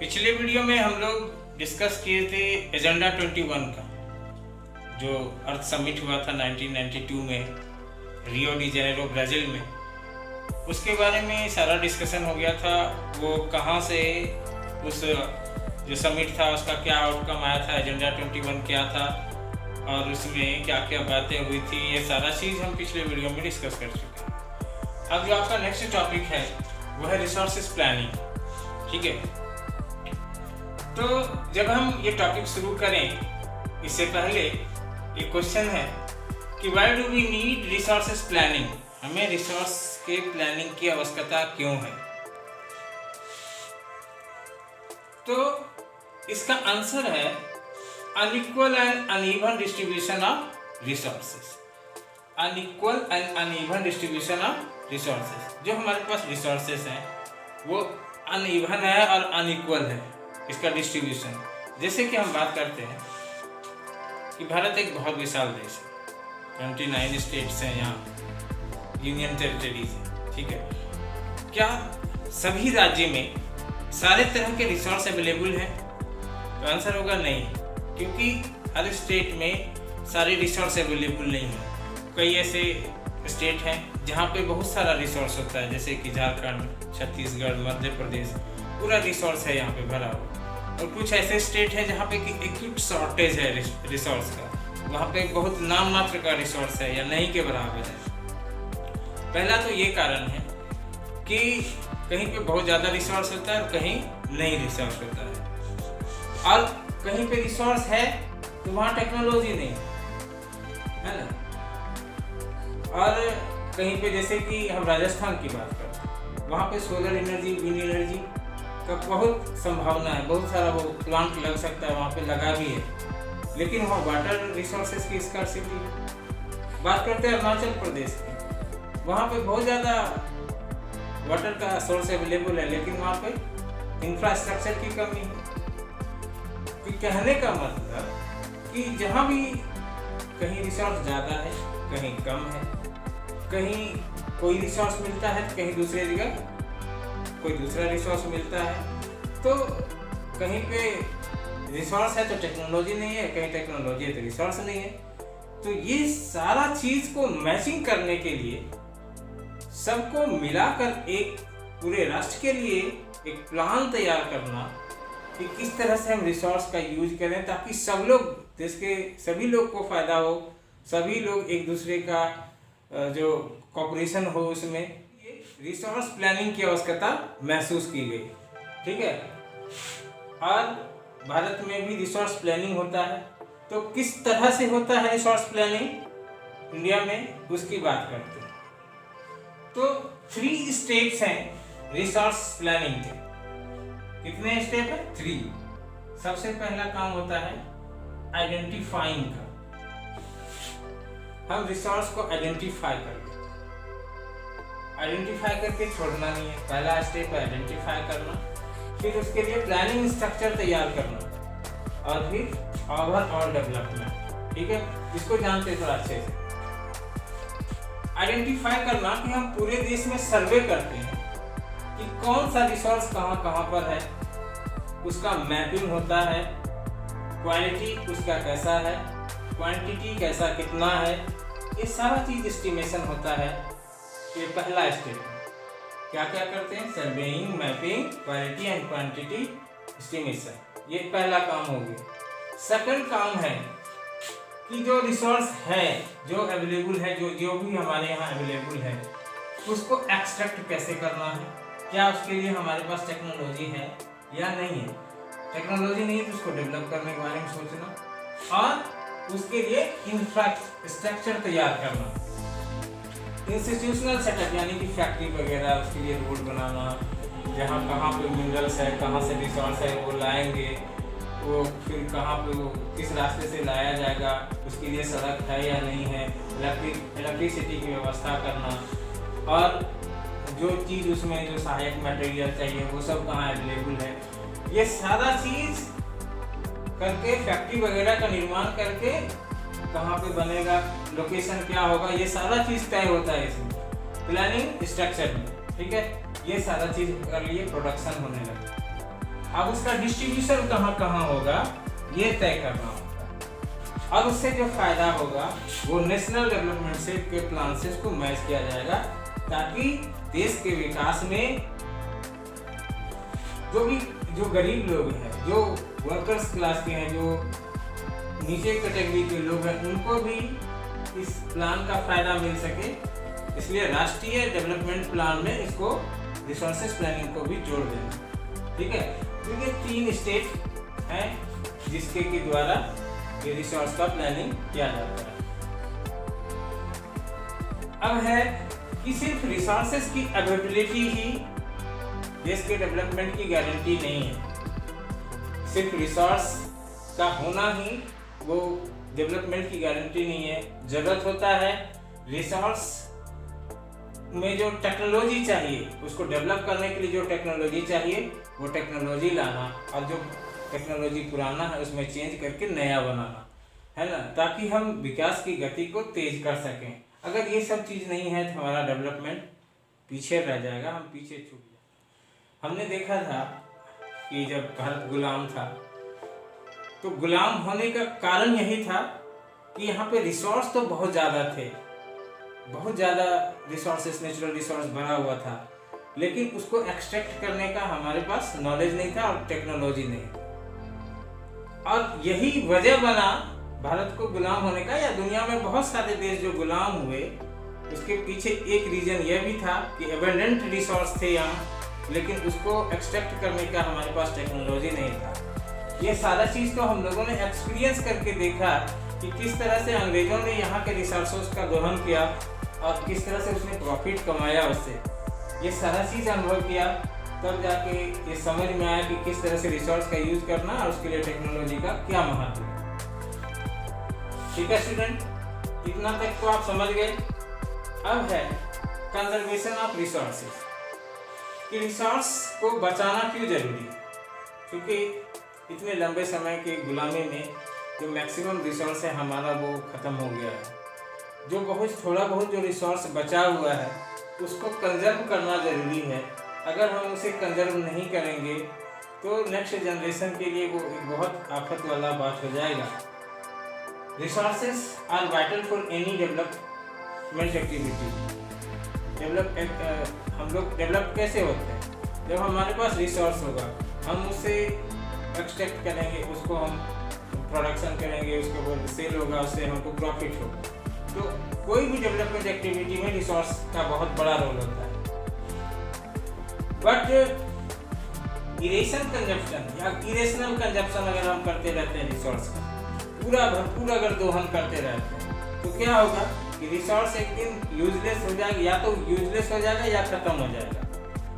पिछले वीडियो में हम लोग डिस्कस किए थे एजेंडा 21 का, जो अर्थ समिट हुआ था 1992 में रियो डी जेनेरो ब्राज़ील में। उसके बारे में सारा डिस्कशन हो गया था। वो कहाँ से उस जो समिट था उसका क्या आउटकम आया था, एजेंडा 21 क्या था और उसमें क्या क्या बातें हुई थी, ये सारा चीज़ हम पिछले वीडियो में डिस्कस कर चुके हैं। अब जो आपका नेक्स्ट टॉपिक है वो है रिसोर्सेज प्लानिंग। ठीक है, तो जब हम ये टॉपिक शुरू करें इससे पहले एक क्वेश्चन है कि why do we need resources planning, हमें रिसोर्स के प्लानिंग की आवश्यकता क्यों है। तो इसका आंसर है unequal and uneven distribution of resources. Unequal and uneven distribution of resources, जो हमारे पास रिसोर्सेज हैं वो अनइवन है और अनइक्वल है इसका डिस्ट्रीब्यूशन। जैसे कि हम बात करते हैं कि भारत एक बहुत विशाल देश है, 29 स्टेट्स हैं, यहाँ यूनियन टेरिटरीज हैं। ठीक है, क्या सभी राज्य में सारे तरह के रिसोर्स अवेलेबल हैं? तो आंसर होगा नहीं, क्योंकि हर स्टेट में सारे रिसोर्स अवेलेबल नहीं हैं। कई ऐसे स्टेट हैं जहाँ पे बहुत सारा रिसोर्स होता है, जैसे कि झारखंड, छत्तीसगढ़, मध्य प्रदेश, पूरा रिसोर्स है यहाँ पे भरा हुआ। और कुछ ऐसे स्टेट है जहाँ पे कि एक्यूट शॉर्टेज है रिसोर्स का, वहाँ पे बहुत नाम मात्र का रिसोर्स है या नहीं के बराबर है। पहला तो ये कारण है कि कहीं पे बहुत ज़्यादा रिसोर्स होता है और कहीं नहीं रिसोर्स होता है, और कहीं पे रिसोर्स है तो वहाँ टेक्नोलॉजी नहीं है ना। और कहीं पे जैसे कि हम राजस्थान की बात करते हैं, वहाँ पे सोलर एनर्जी, विंड एनर्जी का बहुत संभावना है, बहुत सारा वो प्लांट लग सकता है, वहाँ पे लगा भी है, लेकिन वहाँ वाटर रिसोर्सेज की स्कार्सिटी है। बात करते हैं अरुणाचल प्रदेश की, वहाँ पे बहुत ज़्यादा वाटर का सोर्स अवेलेबल है, लेकिन वहाँ पे इंफ्रास्ट्रक्चर की कमी है। तो कहने का मतलब कि जहाँ भी कहीं रिसोर्स ज़्यादा है, कहीं कम है, कहीं कोई रिसोर्स मिलता है तो कहीं दूसरी जगह कोई दूसरा रिसोर्स मिलता है। तो कहीं पे रिसोर्स है तो टेक्नोलॉजी नहीं है, कहीं टेक्नोलॉजी है तो रिसोर्स नहीं है। तो ये सारा चीज़ को मैचिंग करने के लिए सबको मिलाकर एक पूरे राष्ट्र के लिए एक प्लान तैयार करना कि किस तरह से हम रिसोर्स का यूज करें ताकि सब लोग, देश के सभी लोग को फ़ायदा हो, सभी लोग एक दूसरे का जो कॉपरेशन हो, उसमें रिसोर्स प्लानिंग की आवश्यकता महसूस की गई। ठीक है, और भारत में भी रिसोर्स प्लानिंग होता है। तो किस तरह से होता है रिसोर्स प्लानिंग इंडिया में, उसकी बात करते हैं। तो 3 स्टेप्स हैं रिसोर्स प्लानिंग के। कितने स्टेप है? 3। सबसे पहला काम होता है आइडेंटिफाइंग का। हम रिसोर्स को आइडेंटिफाई करते, आइडेंटिफाई करके छोड़ना नहीं है। पहला स्टेप है आइडेंटिफाई करना, फिर उसके लिए प्लानिंग स्ट्रक्चर तैयार करना, और फिर ओवरऑल डेवलपमेंट। ठीक है, इसको जानते हैं थोड़ा अच्छे से। आइडेंटिफाई करना कि हम पूरे देश में सर्वे करते हैं कि कौन सा रिसोर्स कहाँ कहाँ पर है, उसका मैपिंग होता है, क्वालिटी उसका कैसा है, क्वांटिटी कैसा कितना है, ये सारा चीज़ एस्टिमेशन होता है। ये पहला स्टेप है। क्या क्या करते हैं? Surveying, mapping, quality and quantity estimation, ये पहला काम हो गया। सेकंड काम है कि जो रिसोर्स है, जो अवेलेबल है, जो भी हमारे यहाँ अवेलेबल है, उसको एक्सट्रैक्ट कैसे करना है, क्या उसके लिए हमारे पास टेक्नोलॉजी है या नहीं है। टेक्नोलॉजी नहीं है तो उसको डेवलप करने के बारे में सोचना, और उसके लिए इंफ्रास्ट्रक्चर तैयार करना, इंस्टीट्यूशनल सेटअप, यानी कि फैक्ट्री वगैरह, उसके लिए रोड बनाना, जहाँ कहाँ पे मिनरल्स है, कहाँ से रिसोर्स है वो लाएंगे, वो फिर कहाँ पे वो किस रास्ते से लाया जाएगा, उसके लिए सड़क है या नहीं है, इलेक्ट्रिसिटी की व्यवस्था करना, और जो चीज़ उसमें जो सहायक मटेरियल चाहिए वो सब कहाँ अवेलेबल है। ये सारा चीज़ करके, फैक्ट्री वगैरह का निर्माण करके, कहाँ पे बनेगा, लोकेशन क्या होगा, ये सारा चीज़ तय होता है इसमें प्लानिंग स्ट्रक्चर में। ठीक है, ये सारा चीज़ कर लिए प्रोडक्शन होने लगा। अब उसका डिस्ट्रीब्यूशन कहाँ कहाँ होगा ये तय करना होगा। अब उससे जो फायदा होगा वो नेशनल डेवलपमेंट से के प्लान से इसको मैच किया जाएगा, ताकि देश के विकास में जो गरीब लोग हैं, जो वर्कर्स क्लास के हैं, जो नीचे कैटेगरी के लोग हैं, उनको भी इस प्लान का फायदा मिल सके। इसलिए राष्ट्रीय डेवलपमेंट प्लान में इसको रिसोर्सेज प्लानिंग को भी जोड़ देना। ठीक है, क्योंकि 3 स्टेट हैं जिसके के द्वारा ये रिसोर्स का प्लानिंग किया जाता है। अब है कि सिर्फ रिसोर्सेज की अवेलेबिलिटी ही देश के डेवलपमेंट की गारंटी नहीं है। सिर्फ रिसोर्स का होना ही वो डेवलपमेंट की गारंटी नहीं है। जरूरत होता है रिसोर्स में जो टेक्नोलॉजी चाहिए, उसको डेवलप करने के लिए जो टेक्नोलॉजी चाहिए वो टेक्नोलॉजी लाना, और जो टेक्नोलॉजी पुराना है उसमें चेंज करके नया बनाना, है ना, ताकि हम विकास की गति को तेज कर सकें। अगर ये सब चीज़ नहीं है तो हमारा डेवलपमेंट पीछे रह जाएगा, हम पीछे छूट जाएंगे। हमने देखा था कि जब भारत गुलाम था तो गुलाम होने का कारण यही था कि यहाँ पे रिसोर्स तो बहुत ज़्यादा थे, बहुत ज़्यादा रिसोर्सेस, नेचुरल रिसोर्स भरा हुआ था, लेकिन उसको एक्सट्रैक्ट करने का हमारे पास नॉलेज नहीं था और टेक्नोलॉजी नहीं थी। और यही वजह बना भारत को गुलाम होने का, या दुनिया में बहुत सारे देश जो गुलाम हुए उसके पीछे एक रीजन यह भी था कि एबंडेंट रिसोर्स थे यहाँ, लेकिन उसको एक्सट्रैक्ट करने का हमारे पास टेक्नोलॉजी नहीं था। ये सारा चीज़ तो हम लोगों ने एक्सपीरियंस करके देखा कि किस तरह से अंग्रेजों ने यहाँ के रिसोर्सेज का दोहन किया और किस तरह से उसने प्रॉफिट कमाया उससे। ये सारा चीज़ अनुभव किया, तब जाके ये समझ में आया कि किस तरह से रिसोर्स का यूज करना और उसके लिए टेक्नोलॉजी का क्या महत्व है। ठीक है स्टूडेंट, इतना तक तो आप समझ गए। अब है कंजर्वेशन ऑफ रिसोर्सेज, कि रिसोर्स को बचाना क्यों जरूरी है। क्योंकि इतने लंबे समय की गुलामी में जो मैक्सिमम रिसोर्स है हमारा वो ख़त्म हो गया है। जो थोड़ा बहुत जो रिसोर्स बचा हुआ है उसको कंजर्व करना ज़रूरी है। अगर हम उसे कंजर्व नहीं करेंगे तो नेक्स्ट जनरेशन के लिए वो एक बहुत आफत वाला बात हो जाएगा। Resources are vital for any development activity. हम लोग डेवलप कैसे होते हैं? जब हमारे पास रिसोर्स होगा, हम उसे एक्सट्रैक्ट करेंगे, उसको हम प्रोडक्शन करेंगे, उसके बाद सेल होगा, उससे हमको प्रॉफिट होगा। तो कोई भी डेवलपमेंट एक्टिविटी में रिसोर्स का बहुत बड़ा रोल होता है। बट इरेशन कंजप्शन या इरेशनल कंजप्शन अगर हम करते रहते हैं रिसोर्स का भरपूर अगर दोहन करते रहते हैं तो क्या होगा कि रिसोर्स एक दिन यूजलेस हो जाएगा, या तो यूजलेस हो जाएगा या खत्म हो जाएगा।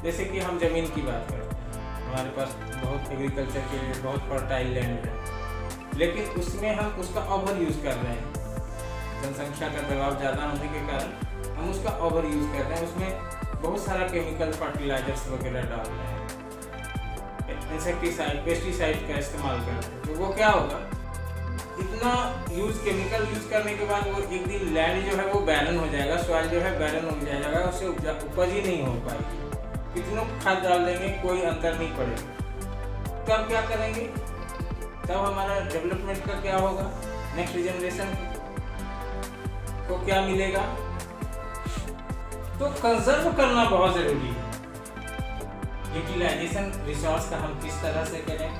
जैसे कि हम जमीन की बात करते हैं, हमारे पास बहुत एग्रीकल्चर के लिए बहुत फर्टाइल लैंड है, लेकिन उसमें हम उसका ओवर यूज़ कर रहे हैं। जनसंख्या का दबाव ज़्यादा होने के कारण हम उसका ओवर यूज़ कर रहे हैं, उसमें बहुत सारा केमिकल फर्टिलाइजर्स वगैरह डाल रहे हैं, इंसेक्टिसाइड, पेस्टिसाइड का इस्तेमाल कर रहे हैं। तो वो क्या होगा, इतना केमिकल यूज करने के बाद वो एक दिन लैंड जो है वो बैरन हो जाएगा, सॉइल जो है बैरन हो जाएगा, उससे उपज ही नहीं हो पाएगी। कितनों खाद डाल देंगे कोई अंतर नहीं पड़ेगा। तब क्या करेंगे, तब हमारा डेवलपमेंट का क्या होगा, नेक्स्ट जनरेशन को क्या मिलेगा। तो कंजर्व करना बहुत जरूरी है। यूटिलाइजेशन रिसोर्स का हम किस तरह से करें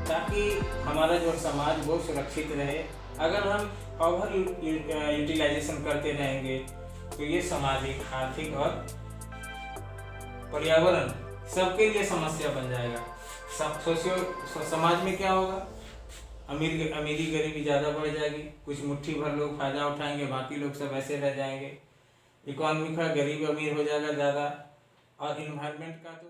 ताकि हमारा जो समाज वो सुरक्षित रहे। अगर हम ओवर यूटिलाइजेशन करते रहेंगे तो ये सामाजिक, आर्थिक और पर्यावरण सबके लिए समस्या बन जाएगा। समाज में क्या होगा, अमीरी गरीबी ज़्यादा बढ़ जाएगी, कुछ मुट्ठी भर लोग फ़ायदा उठाएंगे, बाकी लोग सब ऐसे रह जाएंगे। इकोनॉमी का गरीब अमीर हो जाएगा ज़्यादा, और इन्वायरमेंट का तो